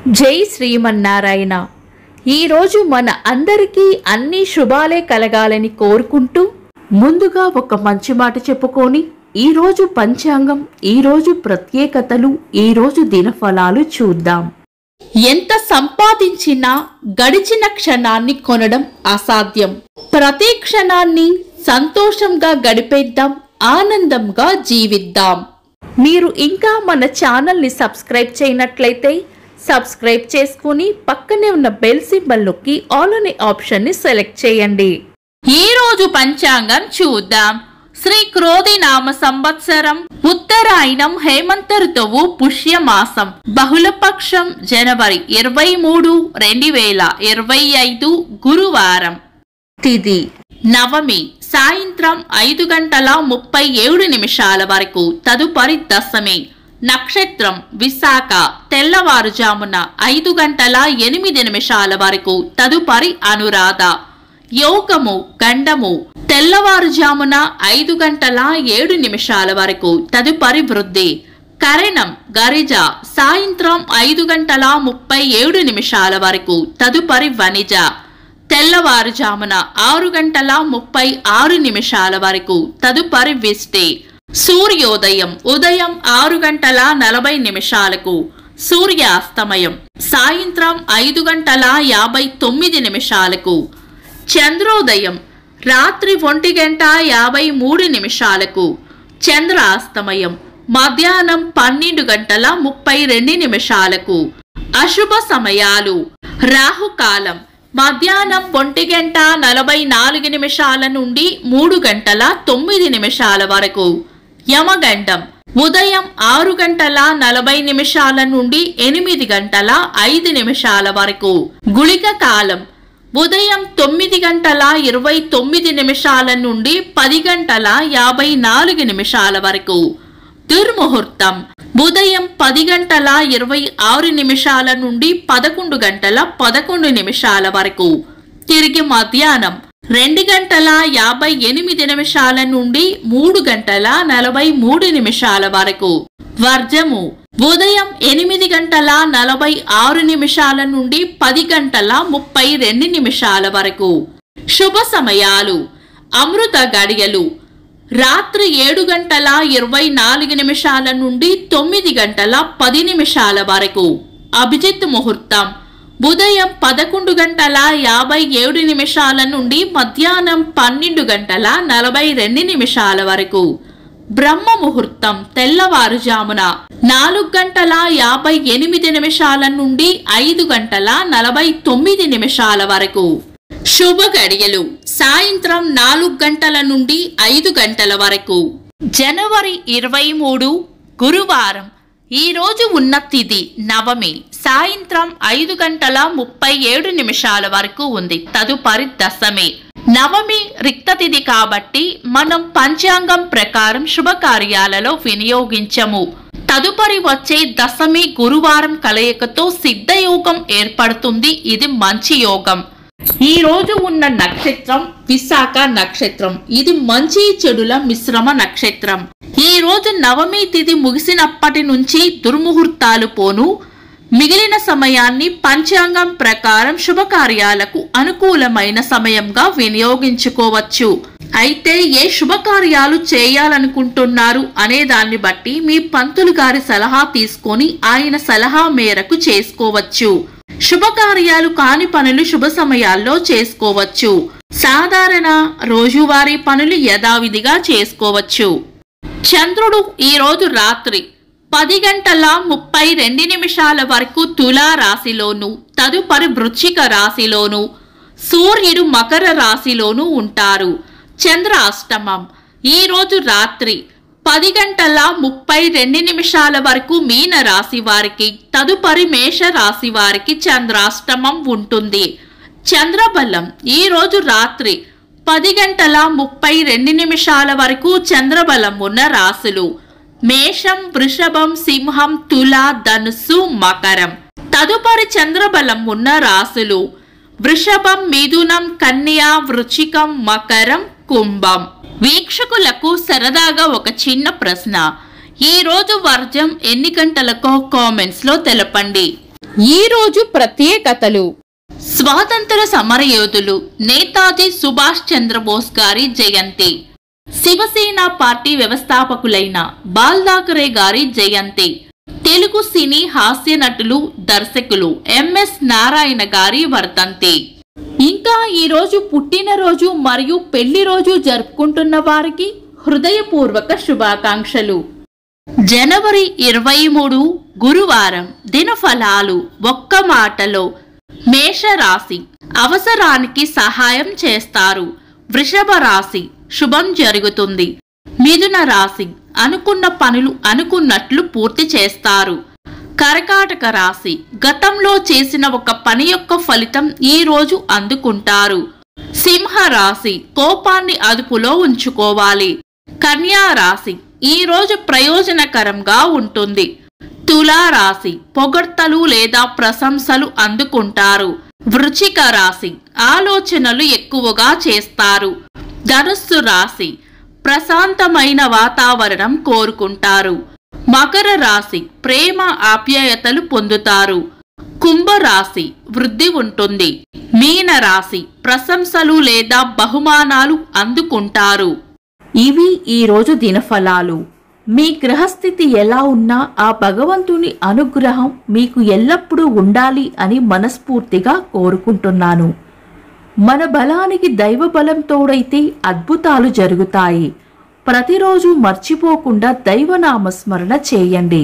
జై శ్రీమన్నారాయణ. ఈరోజు మన అందరికీ అన్ని శుభాలే కలగాలని కోరుకుంటూ ముందుగా ఒక మంచి మాట చెప్పుకొని ఈరోజు పంచాంగం, ఈరోజు ప్రత్యేకతలు, ఈరోజు దినఫలాలు చూద్దాం. ఎంత సంపాదించినా గడిచిన క్షణాన్ని కొనడం అసాధ్యం. ప్రతి క్షణాన్ని సంతోషంగా గడిపేద్దాం, ఆనందంగా జీవిద్దాం. మీరు ఇంకా మన ఛానల్ని సబ్స్క్రైబ్ చేయనట్లయితే సబ్స్క్రైబ్ చేసుకుని పక్కనే ఉన్న బెల్ సింబల్ నొక్కి ఆల్ అనే ఆప్షన్ ని సెలెక్ట్ చేయండి. ఈ రోజు పంచాంగం చూద్దాం. శ్రీ క్రోధి నామ సంవత్సరం, ఉత్తరాయణం, హేమంత ఋతువు, పుష్యమాసం, బహుళపక్షం, జనవరి 23, 2025 గురువారం. తిథి నవమి సాయంత్రం 5:37 వరకు, తదుపరి దశమి. నక్షత్రం విశాఖ, తెల్లవారుజామున 5:08 వరకు, తదుపరి అనురాధ. యోగము గండము, తెల్లవారుజామున 5:07 వరకు, తదుపరి వృద్ధి. కరణం గరిజ, సాయంత్రం 5:37 వరకు, తదుపరి వనిజ. తెల్లవారుజామున 6:36 వరకు, తదుపరి విష్టి. సూర్యోదయం ఉదయం 6:40, సూర్యాస్తమయం సాయంత్రం 5:59. చంద్రోదయం రాత్రి 1:53, చంద్రాస్తమయం మధ్యాహ్నం 12:32. అశుభ సమయాలు: రాహుకాలం మధ్యాహ్నం 1:44 నుండి 3:09 వరకు. యమగండం ఉదయం 6:40 నుండి 8:05 వరకు. గుళిక కాలం ఉదయం 9:29 నుండి 10:54 వరకు. దుర్ముహూర్తం ఉదయం 10:26 నుండి 11:11 వరకు. తిరిగి మధ్యాహ్నం 2:58 నుండి 3:43 వరకు. వర్జము ఉదయం 8:46 నుండి 10:32 వరకు. శుభ సమయాలు: అమృత గడియలు రాత్రి 7:24 నుండి 9:10 వరకు. అభిజిత్ ముహూర్తం ఉదయం 11:57 నుండి మధ్యాహ్నం 12:42 వరకు. బ్రహ్మ ముహూర్తం తెల్లవారుజామున 4:58 నుండి 5:49 వరకు. శుభ గడియలు సాయంత్రం 4 గంటల నుండి 5 గంటల వరకు. జనవరి 23 గురువారం. ఈ రోజు ఉన్న తిథి నవమి, సాయంత్రం 5:37 వరకు ఉంది, తదుపరి దశమి. నవమి రిక్త తిథి కాబట్టి మనం పంచాంగం ప్రకారం శుభకార్యాలలో వినియోగించము. తదుపరి వచ్చే దశమి గురువారం కలయికతో సిద్ధయోగం ఏర్పడుతుంది. ఇది మంచి యోగం. ఈ రోజు ఉన్న నక్షత్రం విశాఖ నక్షత్రం. ఇది మంచి చెడుల మిశ్రమ నక్షత్రం. ఈ రోజు నవమి తిథి ముగిసినప్పటి నుంచి దుర్ముహూర్తాలు పోను. మిగిలిన సమయాన్ని పంచాంగం ప్రకారం శుభకార్యాలకు అనుకూలమైన సమయంగా వినియోగించుకోవచ్చు. అయితే ఏ శుభకార్యాలు చేయాలనుకుంటున్నారు అనే దాన్ని బట్టి మీ పంతులు గారి సలహా తీసుకొని ఆయన సలహా మేరకు చేసుకోవచ్చు. శుభకార్యాలు కాని పనులు శుభ సమయాల్లో చేసుకోవచ్చు. సాధారణ రోజువారీ పనులు యథావిధిగా చేసుకోవచ్చు. చంద్రుడు ఈ రోజు రాత్రి 10:32 వరకు తులా రాశిలోను, తదుపరి వృశ్చిక రాశిలోను, సూర్యుడు మకర రాశిలోను ఉంటారు. చంద్రాష్టమం ఈ రోజు రాత్రి 10:32 వరకు మీన రాశి వారికి, తదుపరి మేష రాశి వారికి చంద్రాష్టమం ఉంటుంది. చంద్రబలం ఈ రోజు రాత్రి 10:32 వరకు చంద్రబలం ఉన్న రాశులు మేషం, వృషభం, సింహం, తుల, ధనుస్సు, మకరం. తదుపరి చంద్రబలం ఉన్న రాశులు వృషభం, మిథునం, కన్యా, వృశ్చికం, మకరం, కుంభం. వీక్షకులకు సరదాగా ఒక చిన్న ప్రశ్న. ఈ రోజు వర్జం ఎన్ని గంటలకో కామెంట్స్ లో తెలపండి. ఈ రోజు ప్రత్యేకతలు. స్వాతంత్ర సమరయోధులు నేతాజీ సుభాష్ చంద్రబోస్ గారి జయంతి. శివసేన పార్టీ వ్యవస్థాపకులైన బాల్ ఠాకరే గారి జయంతి. తెలుగు సినీ హాస్య నటులు దర్శకులు ఎంఎస్ నారాయణ గారి వర్ధంతి. ఇంకా ఈ రోజు పుట్టినరోజు మరియు పెళ్లి రోజు జరుపుకుంటున్న వారికి హృదయపూర్వక శుభాకాంక్షలు. జనవరి 23 గురువారం. దినఫలాలు. ఒక్క మాటలో మేషరాశి అవసరానికి సహాయం చేస్తారు. వృషభ రాశి శుభం జరుగుతుంది. మిథున రాశి అనుకున్న పనులు అనుకున్నట్లు పూర్తి చేస్తారు. కర్కాటక రాశి గతంలో చేసిన ఒక పని యొక్క ఫలితం ఈ రోజు అందుకుంటారు. సింహ రాశి కోపాన్ని అదుపులో ఉంచుకోవాలి. కన్యా రాశి ఈ రోజు ప్రయోజనకరంగా ఉంటుంది. తులా రాశి పొగడ్తలు లేదా ప్రశంసలు అందుకుంటారు. వృశ్చిక రాశి ఆలోచనలు ఎక్కువగా చేస్తారు. ధనుస్సు రాశి ప్రశాంతమైన వాతావరణం కోరుకుంటారు. మకర రాశి ప్రేమ ఆప్యాయతలు పొందుతారు. కుంభరాశి వృద్ధి ఉంటుంది. మీన రాశి ప్రశంసలు లేదా బహుమానాలు అందుకుంటారు. ఇవి ఈ రోజు దినఫలాలు. మీ గ్రహస్థితి ఎలా ఉన్నా ఆ భగవంతుని అనుగ్రహం మీకు ఎల్లప్పుడూ ఉండాలి అని మనస్ఫూర్తిగా కోరుకుంటున్నాను. మన బలానికి దైవ బలం తోడైతే అద్భుతాలు జరుగుతాయి. ప్రతిరోజు మర్చిపోకుండా దైవనామస్మరణ చేయండి.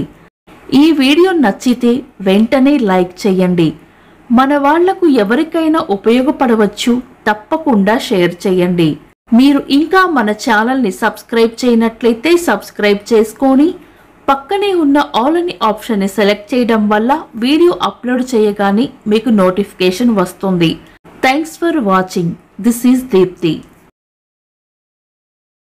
ఈ వీడియో నచ్చితే వెంటనే లైక్ చేయండి. మన వాళ్లకు ఎవరికైనా ఉపయోగపడవచ్చు. తప్పకుండా షేర్ చేయండి. మీరు ఇంకా మన ఛానల్ని సబ్స్క్రైబ్ చేయనట్లయితే సబ్స్క్రైబ్ చేసుకొని పక్కనే ఉన్న ఆల్ అని ఆప్షన్ని సెలెక్ట్ చేయడం వల్ల వీడియో అప్లోడ్ చేయగానే మీకు నోటిఫికేషన్ వస్తుంది. Thanks for watching. This is Deepti.